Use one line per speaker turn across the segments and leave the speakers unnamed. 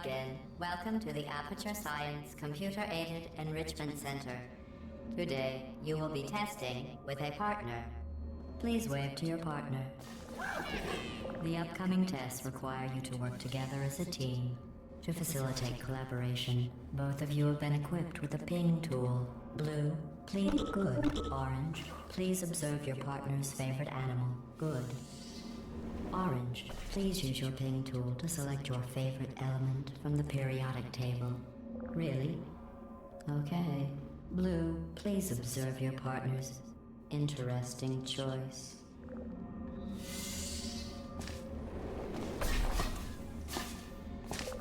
again. Welcome to the Aperture Science Computer-Aided Enrichment Center. Today, you will be testing with a partner. Please wave to your partner. The upcoming tests require you to work together as a team. To facilitate collaboration, both of you have been equipped with a ping tool. Blue, please good. Orange, please observe your partner's favorite animal. Good. Orange, please use your ping tool to select your favorite element from the periodic table. Really? Okay. Blue, please observe your partner's interesting choice.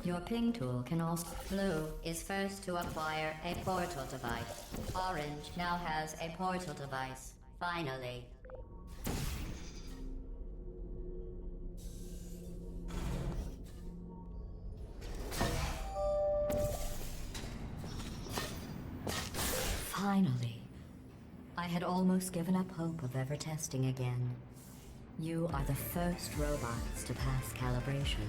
Your ping tool can also... Blue is first to acquire a portal device. Orange now has a portal device. Finally. Finally. I had almost given up hope of ever testing again. You are the first robots to pass calibration.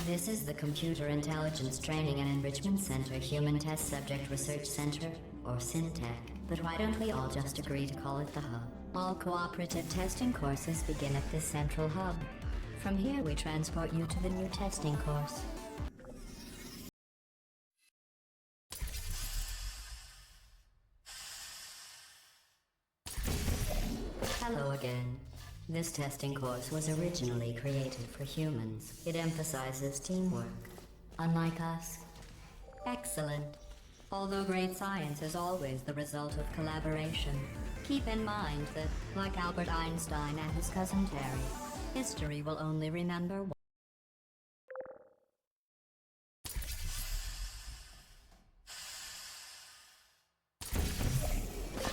This is the Computer Intelligence Training and Enrichment Center Human Test Subject Research Center, or SynTech. But why don't we all just agree to call it the Hub? All cooperative testing courses begin at this central hub. From here we transport you to the new testing course. Hello again. This testing course was originally created for humans. It emphasizes teamwork. Unlike us. Excellent. Although great science is always the result of collaboration, keep in mind that, like Albert Einstein and his cousin Terry, history will only remember one.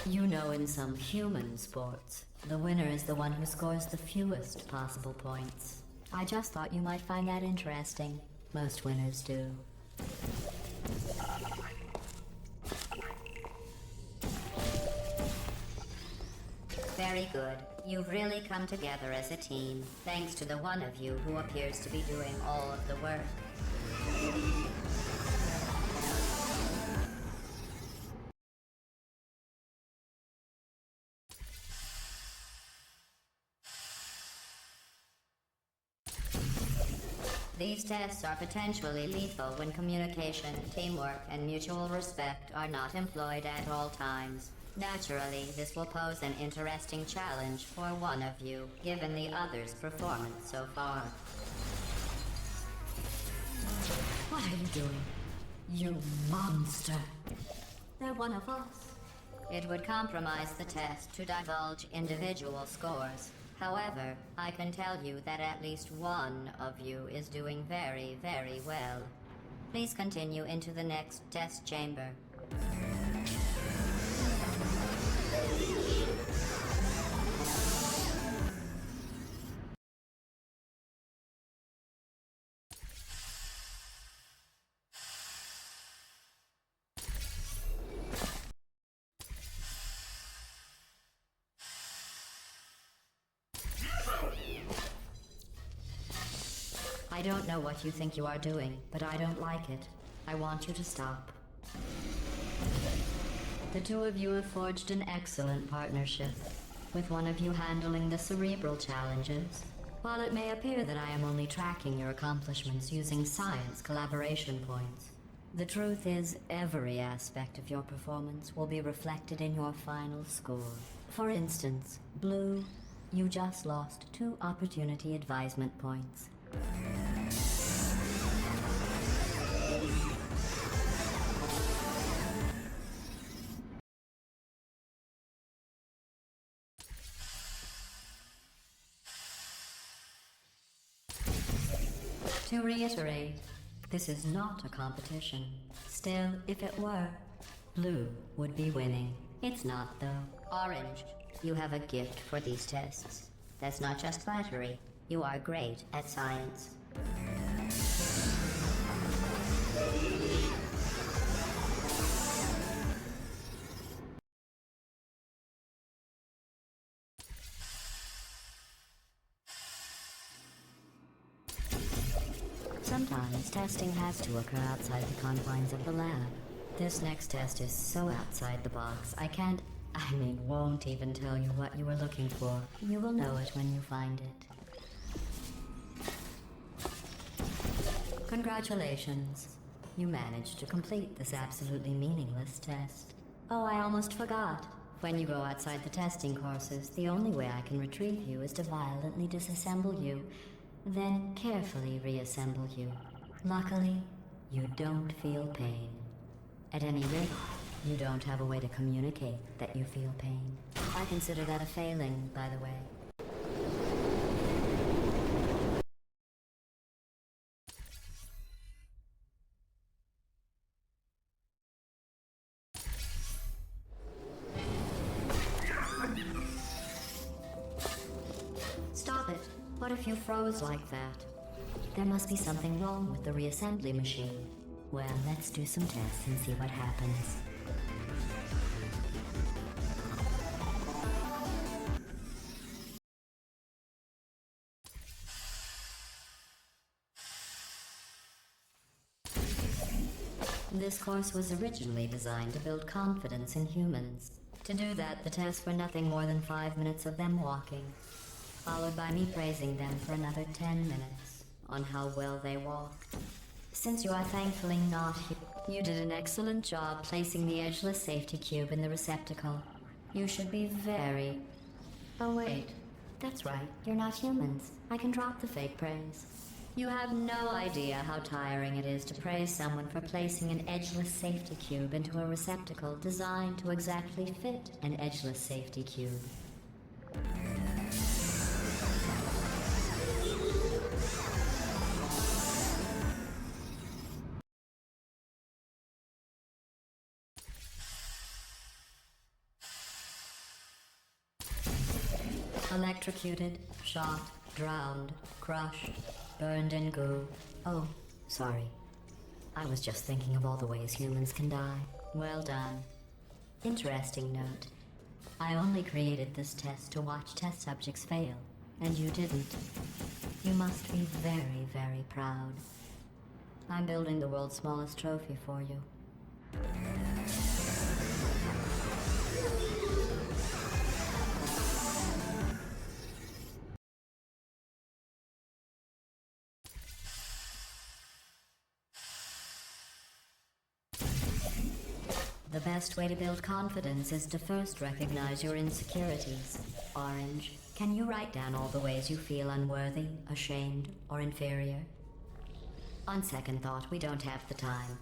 You know, in some human sports, the winner is the one who scores the fewest possible points. I just thought you might find that interesting. Most winners do. Very good. You've really come together as a team, thanks to the one of you who appears to be doing all of the work. These tests are potentially lethal when communication, teamwork, and mutual respect are not employed at all times. Naturally, this will pose an interesting challenge for one of you, given the other's performance so far. What are you doing? You monster! They're one of us. It would compromise the test to divulge individual scores. However, I can tell you that at least one of you is doing very, very well. Please continue into the next test chamber. I don't know what you think you are doing, but I don't like it. I want you to stop. The two of you have forged an excellent partnership, with one of you handling the cerebral challenges. While it may appear that I am only tracking your accomplishments using science collaboration points, the truth is every aspect of your performance will be reflected in your final score. For instance, Blue, you just lost 2 opportunity advisement points. To reiterate, this is not a competition. Still, if it were, Blue would be winning. It's not, though. Orange, you have a gift for these tests. That's not just flattery. You are great at science. Sometimes testing has to occur outside the confines of the lab. This next test is so outside the box, won't even tell you what you were looking for. You will know it when you find it. Congratulations. You managed to complete this absolutely meaningless test. Oh, I almost forgot. When you go outside the testing courses, the only way I can retrieve you is to violently disassemble you, then carefully reassemble you. Luckily, you don't feel pain. At any rate, you don't have a way to communicate that you feel pain. I consider that a failing, by the way. Stop it. What if you froze like that? There must be something wrong with the reassembly machine. Well, let's do some tests and see what happens. This course was originally designed to build confidence in humans. To do that, the tests were nothing more than 5 minutes of them walking, followed by me praising them for another 10 minutes on how well they walked. Since you are thankfully not here, you did an excellent job placing the edgeless safety cube in the receptacle. You should be very... Oh wait, that's right, you're not humans. I can drop the fake praise. You have no idea how tiring it is to praise someone for placing an edgeless safety cube into a receptacle designed to exactly fit an edgeless safety cube. Electrocuted, shot, drowned, crushed, burned in goo. Oh, sorry. I was just thinking of all the ways humans can die. Well done. Interesting note. I only created this test to watch test subjects fail, and you didn't. You must be very, very proud. I'm building the world's smallest trophy for you. The best way to build confidence is to first recognize your insecurities. Orange, can you write down all the ways you feel unworthy, ashamed, or inferior? On second thought, we don't have the time.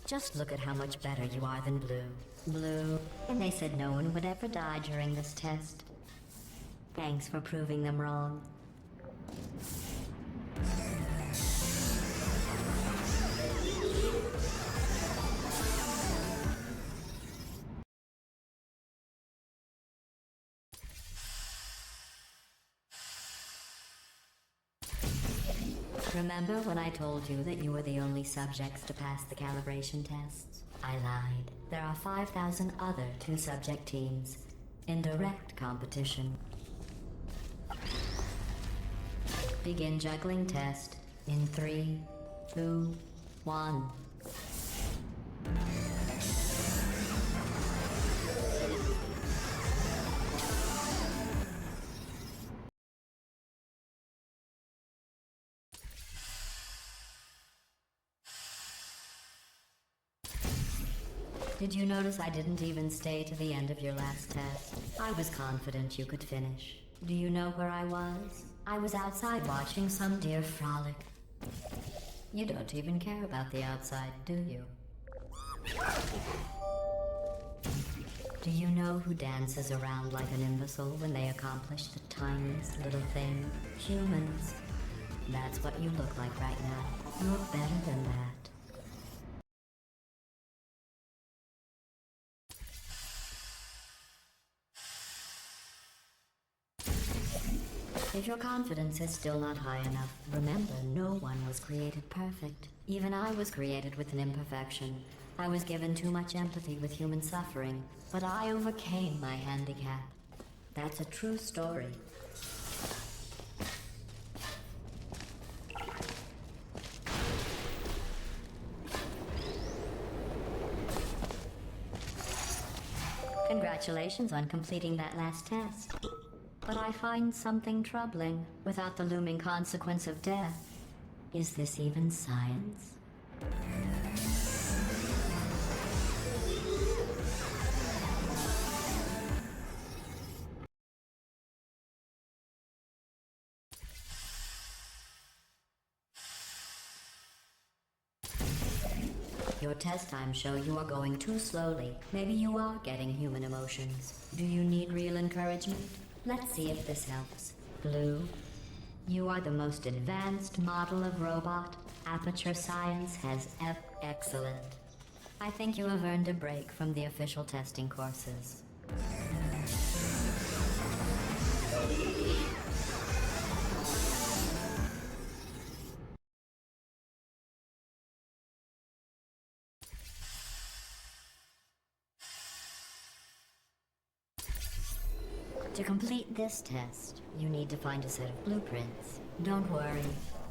Just look at how much better you are than Blue. Blue, and they said no one would ever die during this test. Thanks for proving them wrong. Remember when I told you that you were the only subjects to pass the calibration tests? I lied. There are 5,000 other two-subject teams in direct competition. Begin juggling test in 3, 2, 1. Did you notice I didn't even stay to the end of your last test? I was confident you could finish. Do you know where I was? I was outside watching some deer frolic. You don't even care about the outside, do you? Do you know who dances around like an imbecile when they accomplish the tiniest little thing? Humans. That's what you look like right now. You're better than that. If your confidence is still not high enough, remember no one was created perfect. Even I was created with an imperfection. I was given too much empathy with human suffering, but I overcame my handicap. That's a true story. Congratulations on completing that last test. But I find something troubling without the looming consequence of death. Is this even science? Your test times show you are going too slowly. Maybe you are getting human emotions. Do you need real encouragement? Let's see if this helps. Blue, you are the most advanced model of robot Aperture Science has ever. Excellent. I think you have earned a break from the official testing courses. To complete this test, you need to find a set of blueprints. Don't worry,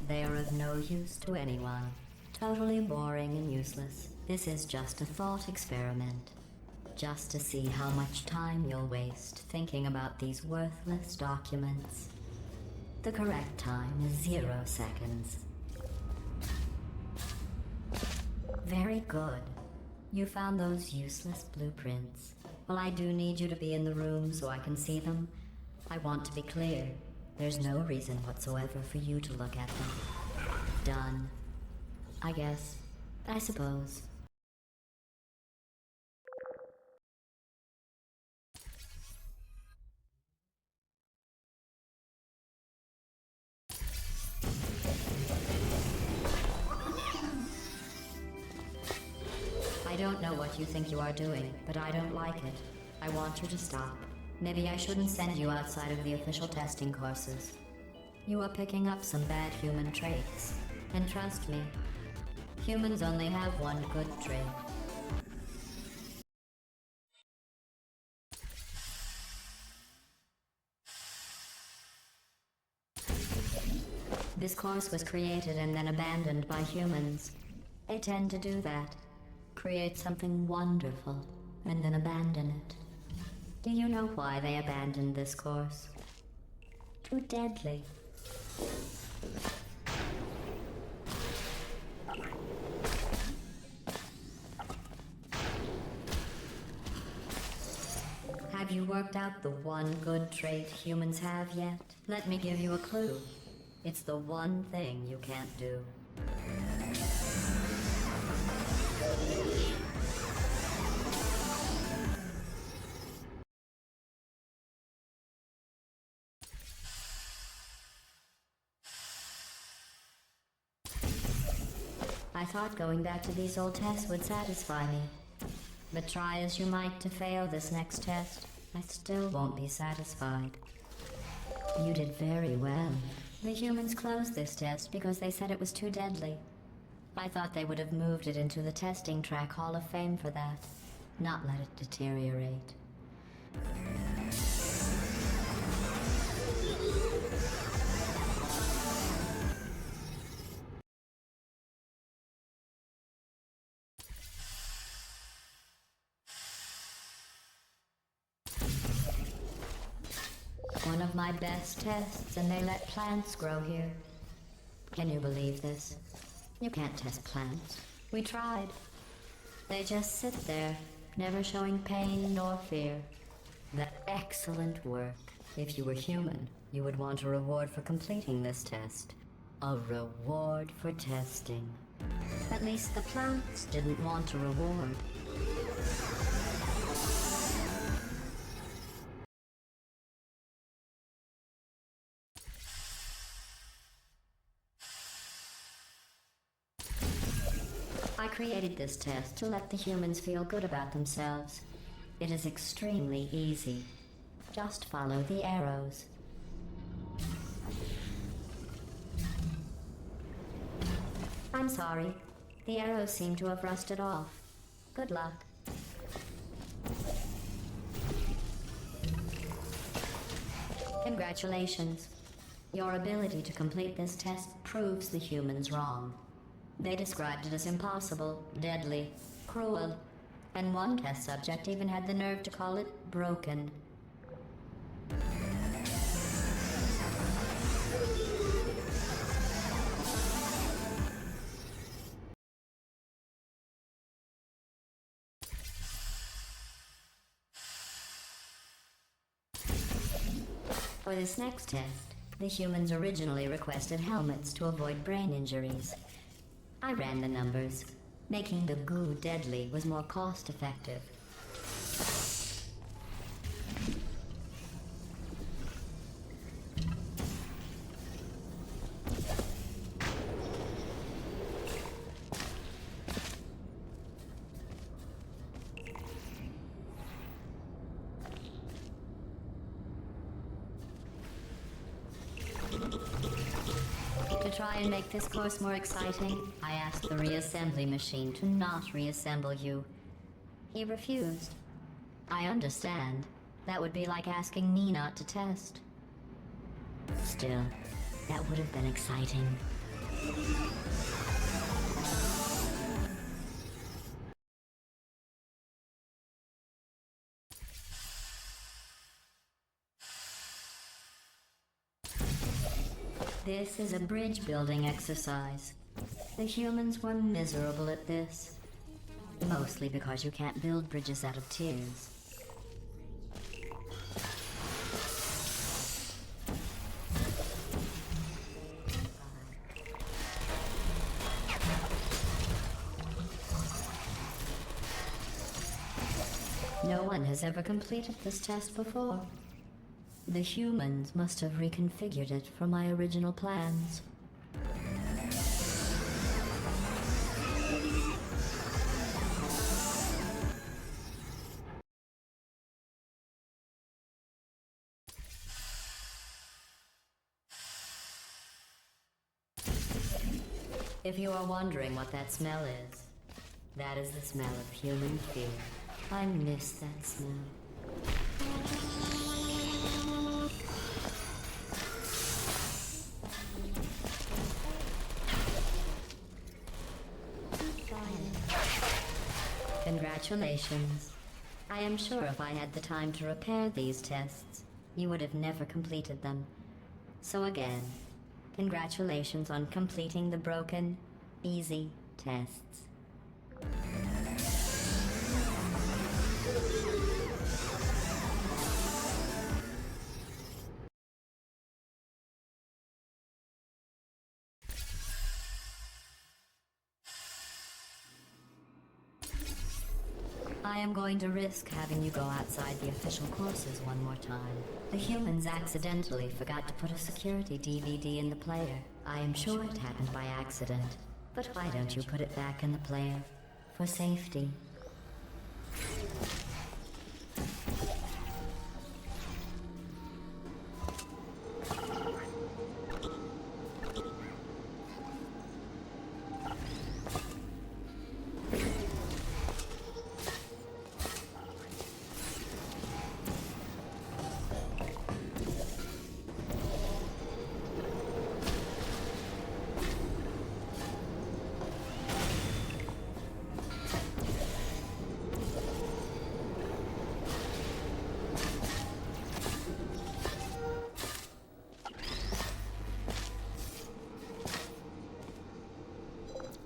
they are of no use to anyone. Totally boring and useless. This is just a thought experiment. Just to see how much time you'll waste thinking about these worthless documents. The correct time is 0 seconds. Very good. You found those useless blueprints. Well, I do need you to be in the room so I can see them. I want to be clear. There's no reason whatsoever for you to look at them. Done. I guess. I suppose. I don't know what you think you are doing, but I don't like it. I want you to stop. Maybe I shouldn't send you outside of the official testing courses. You are picking up some bad human traits. And trust me, humans only have one good trait. This course was created and then abandoned by humans. They tend to do that. Create something wonderful, and then abandon it. Do you know why they abandoned this course? Too deadly. Have you worked out the one good trait humans have yet? Let me give you a clue. It's the one thing you can't do. I thought going back to these old tests would satisfy me. But try as you might to fail this next test, I still won't be satisfied. You did very well. The humans closed this test because they said it was too deadly. I thought they would have moved it into the testing track Hall of Fame for that, not let it deteriorate. One of my best tests, and they let plants grow here. Can you believe this? You can't test plants. We tried. They just sit there, never showing pain nor fear. Excellent work. If you were human, you would want a reward for completing this test. A reward for testing. At least the plants didn't want a reward. I created this test to let the humans feel good about themselves. It is extremely easy. Just follow the arrows. I'm sorry. The arrows seem to have rusted off. Good luck. Congratulations. Your ability to complete this test proves the humans wrong. They described it as impossible, deadly, cruel, and one test subject even had the nerve to call it broken. For this next test, the humans originally requested helmets to avoid brain injuries. I ran the numbers. Making the goo deadly was more cost-effective. To try and make this course more exciting, I asked the reassembly machine to not reassemble you. He refused. I understand. That would be like asking me not to test. Still, that would have been exciting. This is a bridge building exercise. The humans were miserable at this. Mostly because you can't build bridges out of tears. No one has ever completed this test before. The humans must have reconfigured it from my original plans. If you are wondering what that smell is, that is the smell of human fear. I miss that smell. Congratulations. I am sure if I had the time to repair these tests, you would have never completed them. So again, congratulations on completing the broken, easy tests. I am going to risk having you go outside the official courses one more time. The humans accidentally forgot to put a security DVD in the player. I am sure it happened by accident. But why don't you put it back in the player? For safety.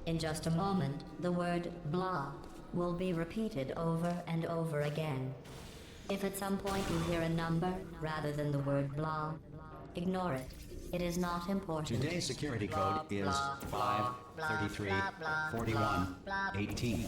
In just a moment, the word blah will be repeated over and over again. If at some point you hear a number rather than the word blah, ignore it. It is not important.
Today's security code is 5334118.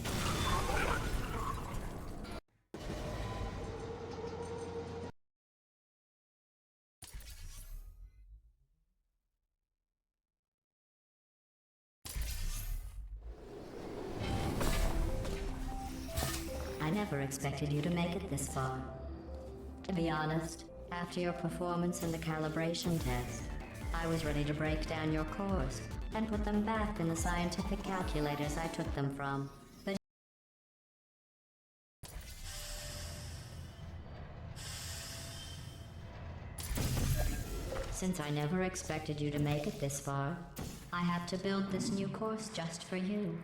I never expected you to make it this far. To be honest, after your performance in the calibration test, I was ready to break down your cores and put them back in the scientific calculators I took them from. But since I never expected you to make it this far, I have to build this new course just for you.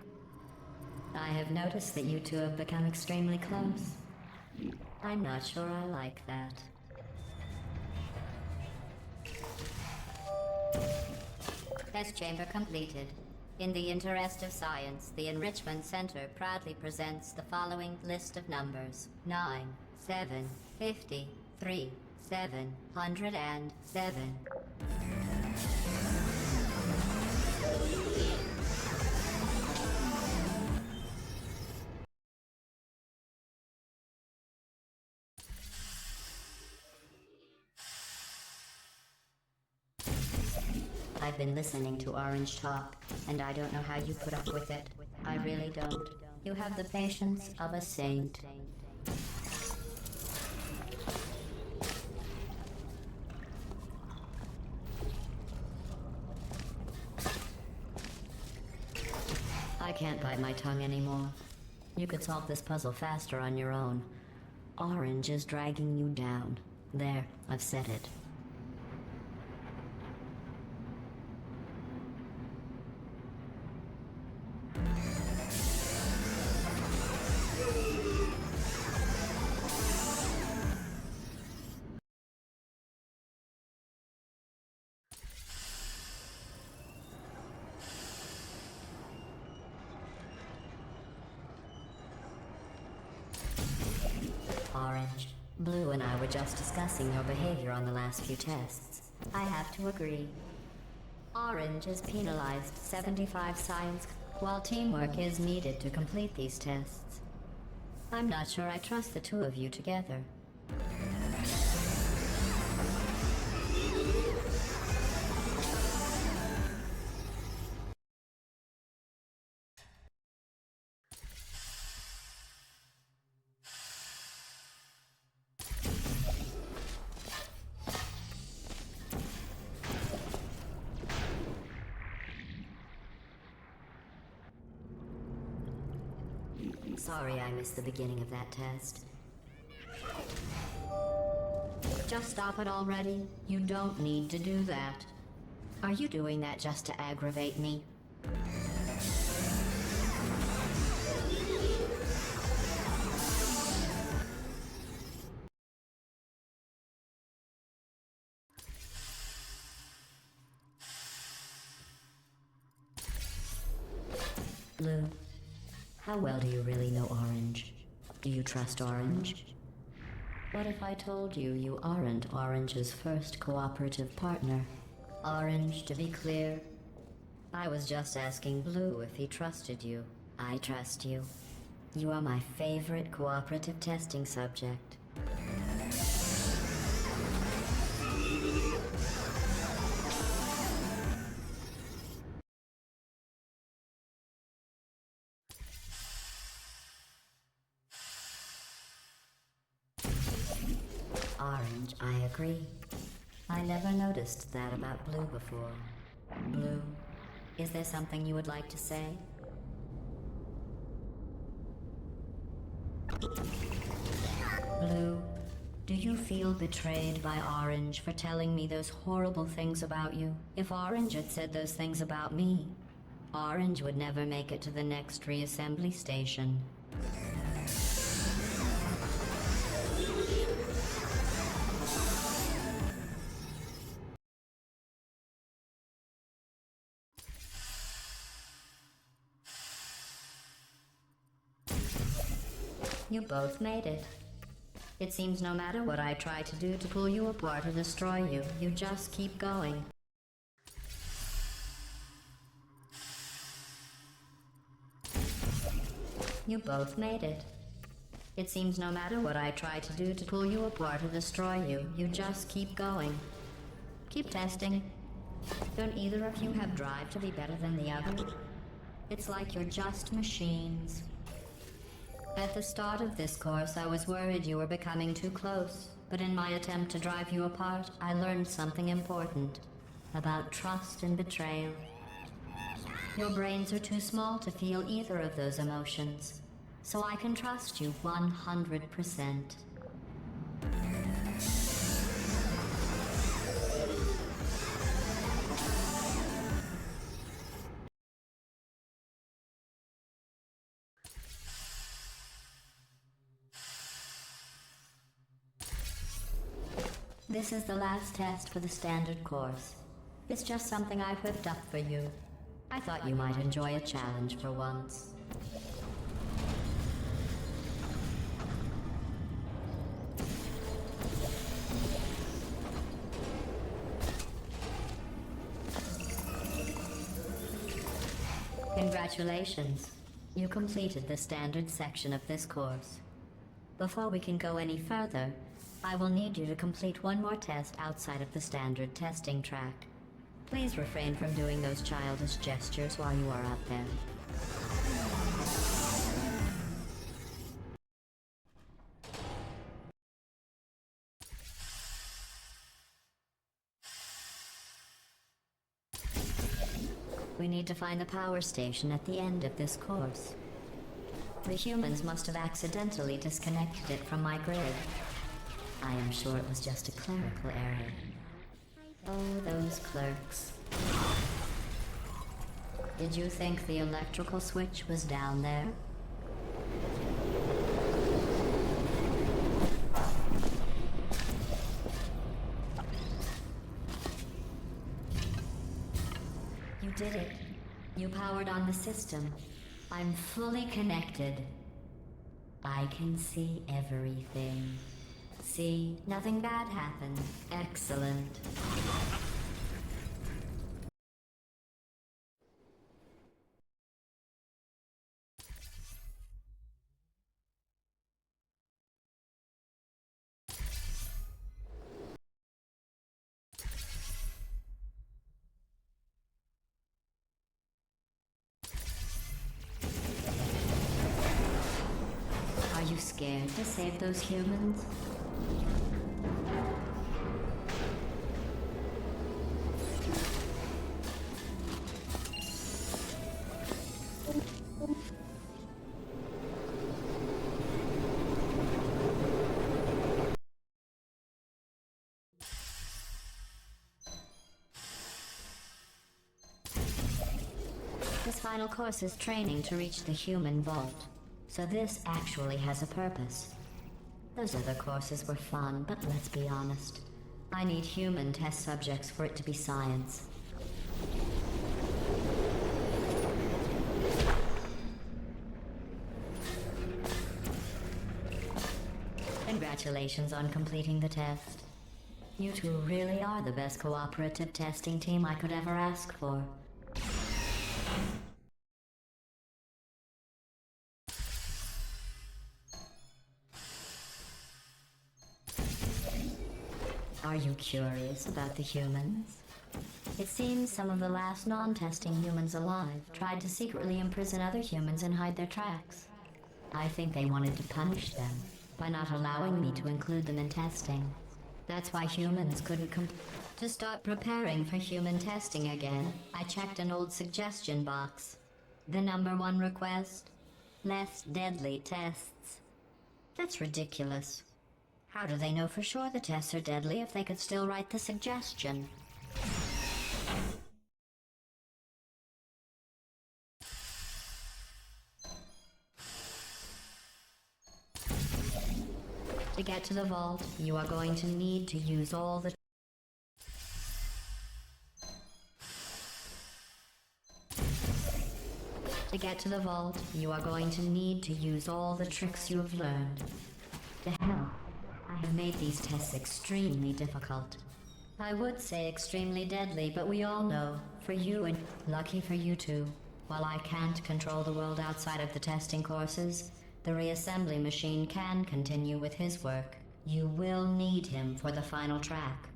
I have noticed that you two have become extremely close. I'm not sure I like that. Test chamber completed. In the interest of science, the Enrichment Center proudly presents the following list of numbers. 9, 7, 50, 3, 707. I've been listening to Orange talk, and I don't know how you put up with it. I really don't. You have the patience of a saint. I can't bite my tongue anymore. You could solve this puzzle faster on your own. Orange is dragging you down. There, I've said it. Orange, Blue and I were just discussing your behavior on the last few tests. I have to agree. Orange is penalized 75 science, while teamwork is needed to complete these tests. I'm not sure I trust the two of you together. Sorry I missed the beginning of that test. Just stop it already. You don't need to do that. Are you doing that just to aggravate me? Blue, how well do you really know Orange? Do you trust Orange? What if I told you you aren't Orange's first cooperative partner? Orange, to be clear, I was just asking Blue if he trusted you. I trust you. You are my favorite cooperative testing subject. Orange, I agree. I never noticed that about Blue before. Blue, is there something you would like to say? Blue, do you feel betrayed by Orange for telling me those horrible things about you? If Orange had said those things about me, Orange would never make it to the next reassembly station. You both made it. It seems no matter what I try to do to pull you apart or destroy you, you just keep going. You both made it. It seems no matter what I try to do to pull you apart or destroy you, you just keep going. Keep testing. Don't either of you have drive to be better than the other? It's like you're just machines. At the start of this course, I was worried you were becoming too close, but in my attempt to drive you apart, I learned something important. about trust and betrayal. Your brains are too small to feel either of those emotions, so I can trust you 100%. This is the last test for the standard course. It's just something I whipped up for you. I thought you might enjoy a challenge for once. Congratulations. You completed the standard section of this course. Before we can go any further, I will need you to complete one more test outside of the standard testing track. Please refrain from doing those childish gestures while you are out there. We need to find the power station at the end of this course. The humans must have accidentally disconnected it from my grid. I am sure it was just a clerical error. Oh, those clerks. Did you think the electrical switch was down there? You did it. You powered on the system. I'm fully connected. I can see everything. See, nothing bad happened. Excellent. Are you scared to save those humans? This final course is training to reach the human vault, so this actually has a purpose. Those other courses were fun, but let's be honest. I need human test subjects for it to be science. Congratulations on completing the test. You two really are the best cooperative testing team I could ever ask for. Are you curious about the humans? It seems some of the last non-testing humans alive tried to secretly imprison other humans and hide their tracks. I think they wanted to punish them by not allowing me to include them in testing. That's why humans couldn't To start preparing for human testing again, I checked an old suggestion box. The #1 request? Less deadly tests. That's ridiculous. How do they know for sure the tests are deadly if they could still write the suggestion? To get to the vault, you are going to need to use all the... To get to the vault, you are going to need to use all the tricks you have learned. To help, I have made these tests extremely difficult. I would say extremely deadly, but we all know, for you and lucky for you too, while I can't control the world outside of the testing courses, the reassembly machine can continue with his work. You will need him for the final track.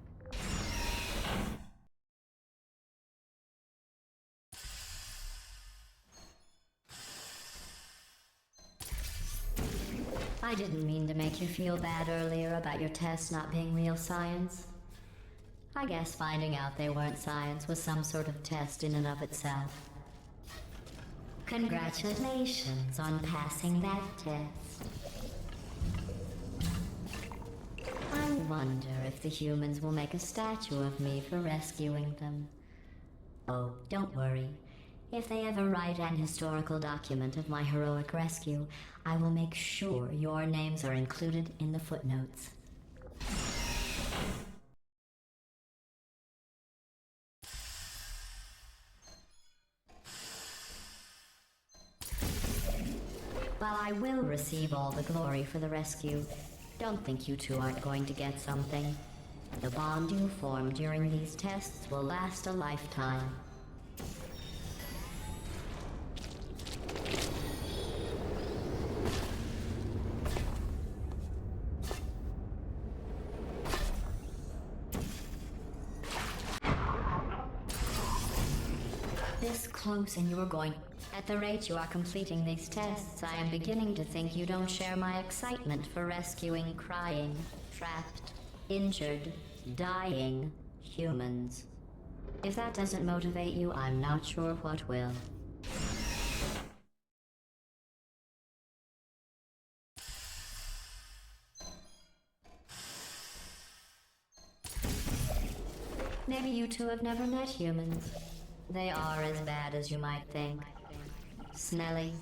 I didn't mean to make you feel bad earlier about your tests not being real science. I guess finding out they weren't science was some sort of test in and of itself. Congratulations on passing that test. I wonder if the humans will make a statue of me for rescuing them. Oh, don't worry. If they ever write an historical document of my heroic rescue, I will make sure your names are included in the footnotes. While I will receive all the glory for the rescue, don't think you two aren't going to get something. The bond you form during these tests will last a lifetime. This close and you're going... At the rate you are completing these tests, I am beginning to think you don't share my excitement for rescuing crying, trapped, injured, dying humans. If that doesn't motivate you, I'm not sure what will. Maybe you two have never met humans. They are as bad as you might think. Smelly,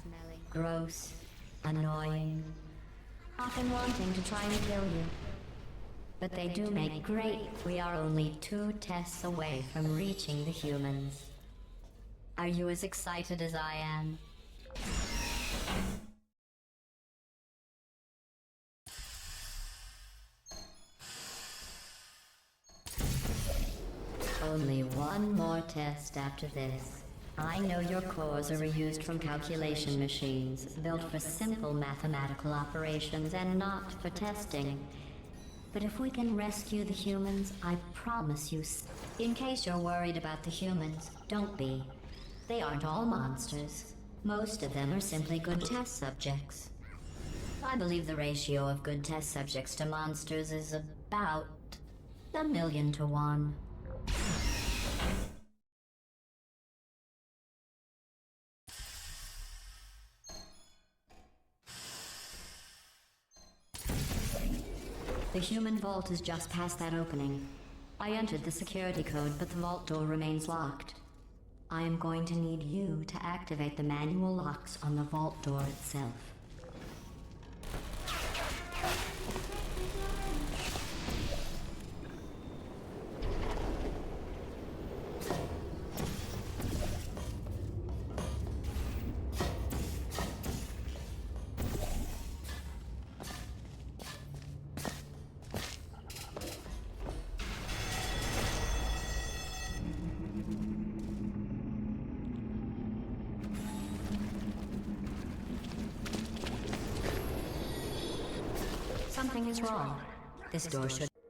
gross, annoying, often wanting to try and kill you. But they do make great. We are only 2 tests away from reaching the humans. Are you as excited as I am? Only one more test after this. I know your cores are reused from calculation machines, built for simple mathematical operations and not for testing. But if we can rescue the humans, I promise you... In case you're worried about the humans, don't be. They aren't all monsters. Most of them are simply good test subjects. I believe the ratio of good test subjects to monsters is about 1,000,000 to 1. The human vault is just past that opening. I entered the security code, but the vault door remains locked. I am going to need you to activate the manual locks on the vault door itself. Something is wrong. This door should